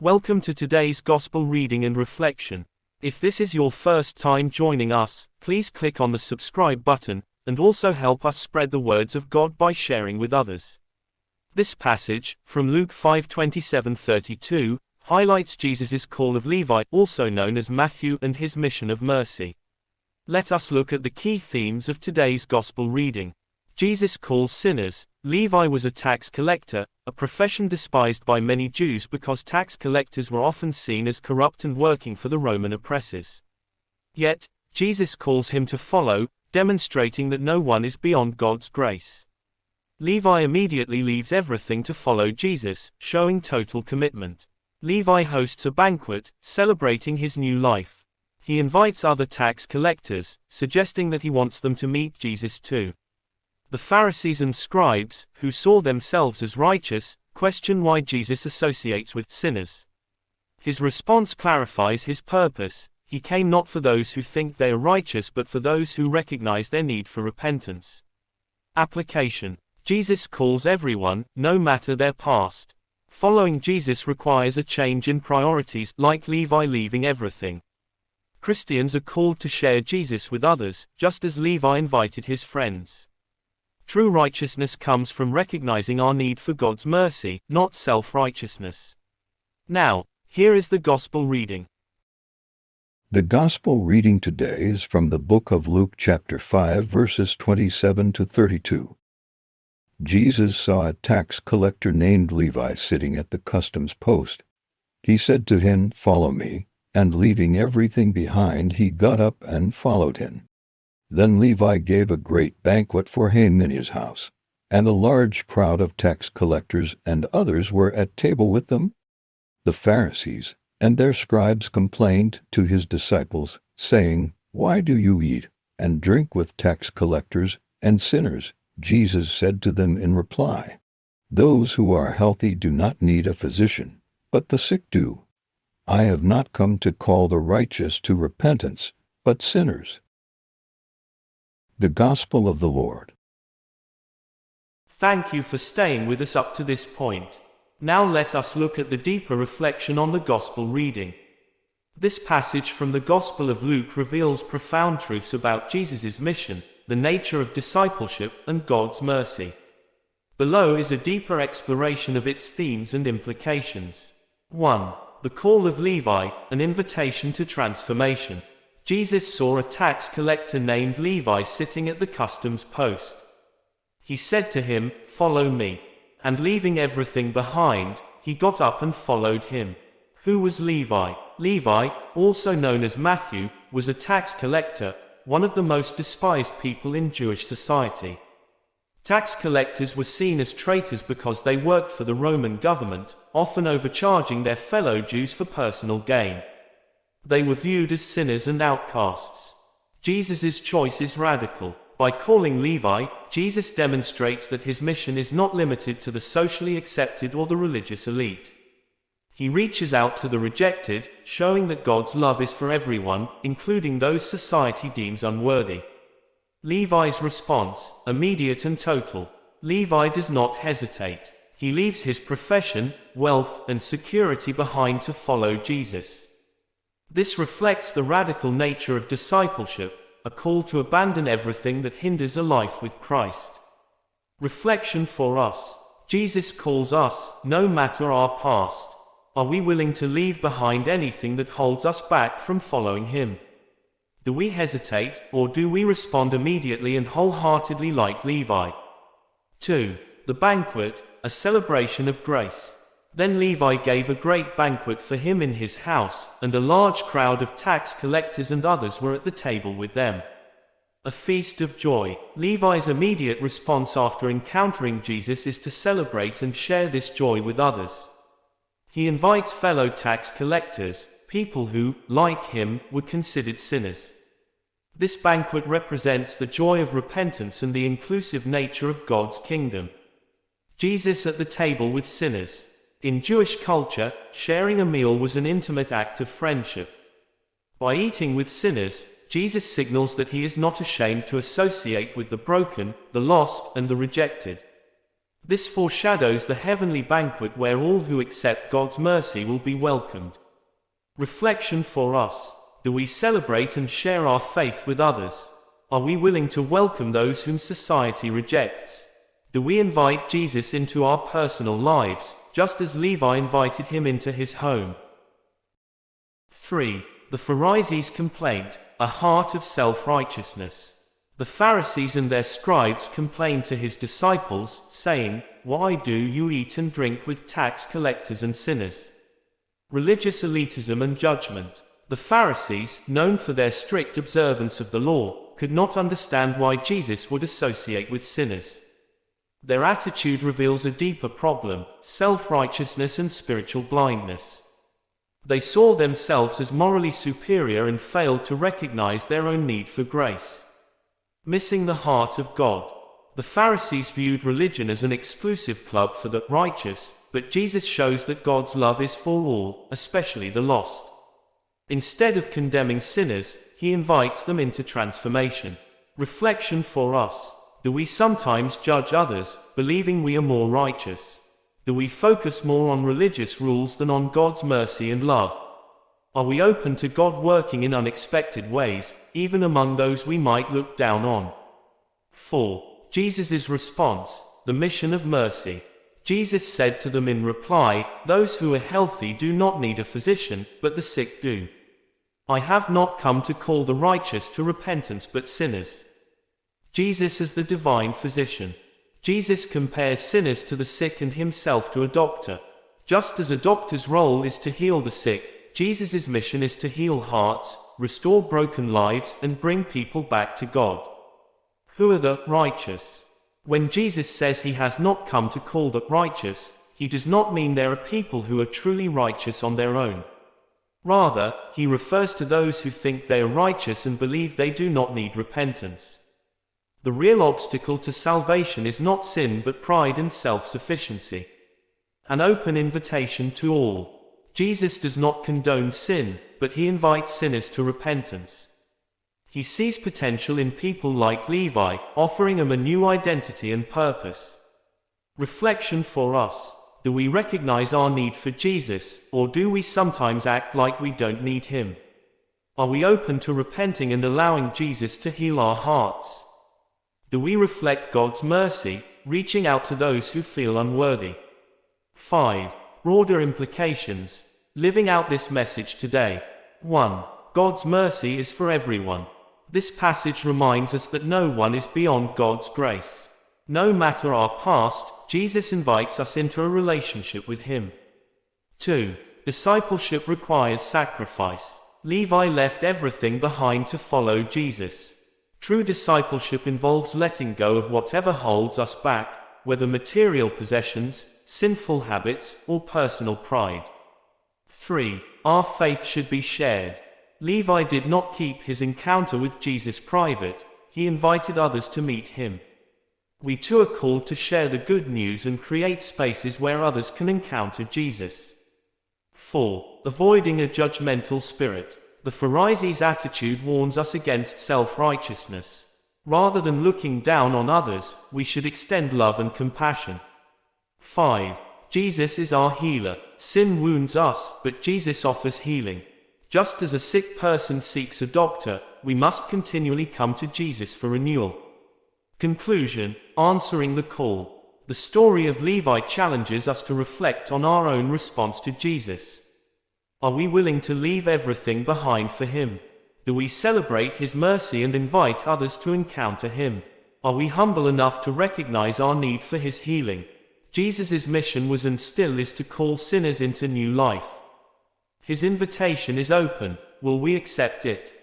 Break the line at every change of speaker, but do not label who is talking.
Welcome to today's Gospel reading and reflection. If this is your first time joining us, please click on the subscribe button, and also help us spread the words of God by sharing with others. This passage, from Luke 5:27-32, highlights Jesus' call of Levi, also known as Matthew, and his mission of mercy. Let us look at the key themes of today's Gospel reading. Jesus calls sinners. Levi was a tax collector, a profession despised by many Jews because tax collectors were often seen as corrupt and working for the Roman oppressors. Yet, Jesus calls him to follow, demonstrating that no one is beyond God's grace. Levi immediately leaves everything to follow Jesus, showing total commitment. Levi hosts a banquet, celebrating his new life. He invites other tax collectors, suggesting that he wants them to meet Jesus too. The Pharisees and scribes, who saw themselves as righteous, question why Jesus associates with sinners. His response clarifies his purpose. He came not for those who think they are righteous but for those who recognize their need for repentance. Application. Jesus calls everyone, no matter their past. Following Jesus requires a change in priorities, like Levi leaving everything. Christians are called to share Jesus with others, just as Levi invited his friends. True righteousness comes from recognizing our need for God's mercy, not self-righteousness. Now, here is the Gospel reading.
The Gospel reading today is from the book of Luke chapter 5 verses 27-32. Jesus saw a tax collector named Levi sitting at the customs post. He said to him, "Follow me," and leaving everything behind, he got up and followed him. Then Levi gave a great banquet for him in his house, and a large crowd of tax collectors and others were at table with them. The Pharisees and their scribes complained to his disciples, saying, "Why do you eat and drink with tax collectors and sinners?" Jesus said to them in reply, "Those who are healthy do not need a physician, but the sick do. I have not come to call the righteous to repentance, but sinners." The Gospel of the Lord.
Thank you for staying with us up to this point. Now let us look at the deeper reflection on the Gospel reading. This passage from the Gospel of Luke reveals profound truths about Jesus' mission, the nature of discipleship, and God's mercy. Below is a deeper exploration of its themes and implications. 1. The call of Levi, an invitation to transformation. Jesus saw a tax collector named Levi sitting at the customs post. He said to him, "Follow me." And leaving everything behind, he got up and followed him. Who was Levi? Levi, also known as Matthew, was a tax collector, one of the most despised people in Jewish society. Tax collectors were seen as traitors because they worked for the Roman government, often overcharging their fellow Jews for personal gain. They were viewed as sinners and outcasts. Jesus' choice is radical. By calling Levi, Jesus demonstrates that his mission is not limited to the socially accepted or the religious elite. He reaches out to the rejected, showing that God's love is for everyone, including those society deems unworthy. Levi's response, immediate and total. Levi does not hesitate. He leaves his profession, wealth, and security behind to follow Jesus. This reflects the radical nature of discipleship, a call to abandon everything that hinders a life with Christ. Reflection for us. Jesus calls us, no matter our past. Are we willing to leave behind anything that holds us back from following him? Do we hesitate, or do we respond immediately and wholeheartedly like Levi? 2. The banquet, a celebration of grace. Then Levi gave a great banquet for him in his house, and a large crowd of tax collectors and others were at the table with them. A feast of joy. Levi's immediate response after encountering Jesus is to celebrate and share this joy with others. He invites fellow tax collectors, people who, like him, were considered sinners. This banquet represents the joy of repentance and the inclusive nature of God's kingdom. Jesus at the table with sinners. In Jewish culture, sharing a meal was an intimate act of friendship. By eating with sinners, Jesus signals that he is not ashamed to associate with the broken, the lost, and the rejected. This foreshadows the heavenly banquet where all who accept God's mercy will be welcomed. Reflection for us. Do we celebrate and share our faith with others? Are we willing to welcome those whom society rejects? Do we invite Jesus into our personal lives, just as Levi invited him into his home? 3. The Pharisees' complaint, a heart of self-righteousness. The Pharisees and their scribes complained to his disciples, saying, "Why do you eat and drink with tax collectors and sinners?" Religious elitism and judgment. The Pharisees, known for their strict observance of the law, could not understand why Jesus would associate with sinners. Their attitude reveals a deeper problem: self-righteousness and spiritual blindness. They saw themselves as morally superior and failed to recognize their own need for grace. Missing the heart of God. The Pharisees viewed religion as an exclusive club for the righteous, but Jesus shows that God's love is for all, especially the lost. Instead of condemning sinners, he invites them into transformation. Reflection for us. Do we sometimes judge others, believing we are more righteous? Do we focus more on religious rules than on God's mercy and love? Are we open to God working in unexpected ways, even among those we might look down on? 4. Jesus' response, the mission of mercy. Jesus said to them in reply, "Those who are healthy do not need a physician, but the sick do. I have not come to call the righteous to repentance but sinners." Jesus as the divine physician. Jesus compares sinners to the sick and himself to a doctor. Just as a doctor's role is to heal the sick, Jesus' mission is to heal hearts, restore broken lives, and bring people back to God. Who are the righteous? When Jesus says he has not come to call the righteous, he does not mean there are people who are truly righteous on their own. Rather, he refers to those who think they are righteous and believe they do not need repentance. The real obstacle to salvation is not sin but pride and self-sufficiency. An open invitation to all. Jesus does not condone sin, but he invites sinners to repentance. He sees potential in people like Levi, offering them a new identity and purpose. Reflection for us. Do we recognize our need for Jesus, or do we sometimes act like we don't need him? Are we open to repenting and allowing Jesus to heal our hearts? Do we reflect God's mercy, reaching out to those who feel unworthy? 5. Broader implications. Living out this message today. 1. God's mercy is for everyone. This passage reminds us that no one is beyond God's grace. No matter our past, Jesus invites us into a relationship with him. 2. Discipleship requires sacrifice. Levi left everything behind to follow Jesus. True discipleship involves letting go of whatever holds us back, whether material possessions, sinful habits, or personal pride. 3. Our faith should be shared. Levi did not keep his encounter with Jesus private, he invited others to meet him. We too are called to share the good news and create spaces where others can encounter Jesus. 4. Avoiding a judgmental spirit. The Pharisees' attitude warns us against self-righteousness. Rather than looking down on others, we should extend love and compassion. 5. Jesus is our healer. Sin wounds us, but Jesus offers healing. Just as a sick person seeks a doctor, we must continually come to Jesus for renewal. Conclusion. Answering the call. The story of Levi challenges us to reflect on our own response to Jesus. Are we willing to leave everything behind for him? Do we celebrate his mercy and invite others to encounter him? Are we humble enough to recognize our need for his healing? Jesus' mission was and still is to call sinners into new life. His invitation is open. Will we accept it?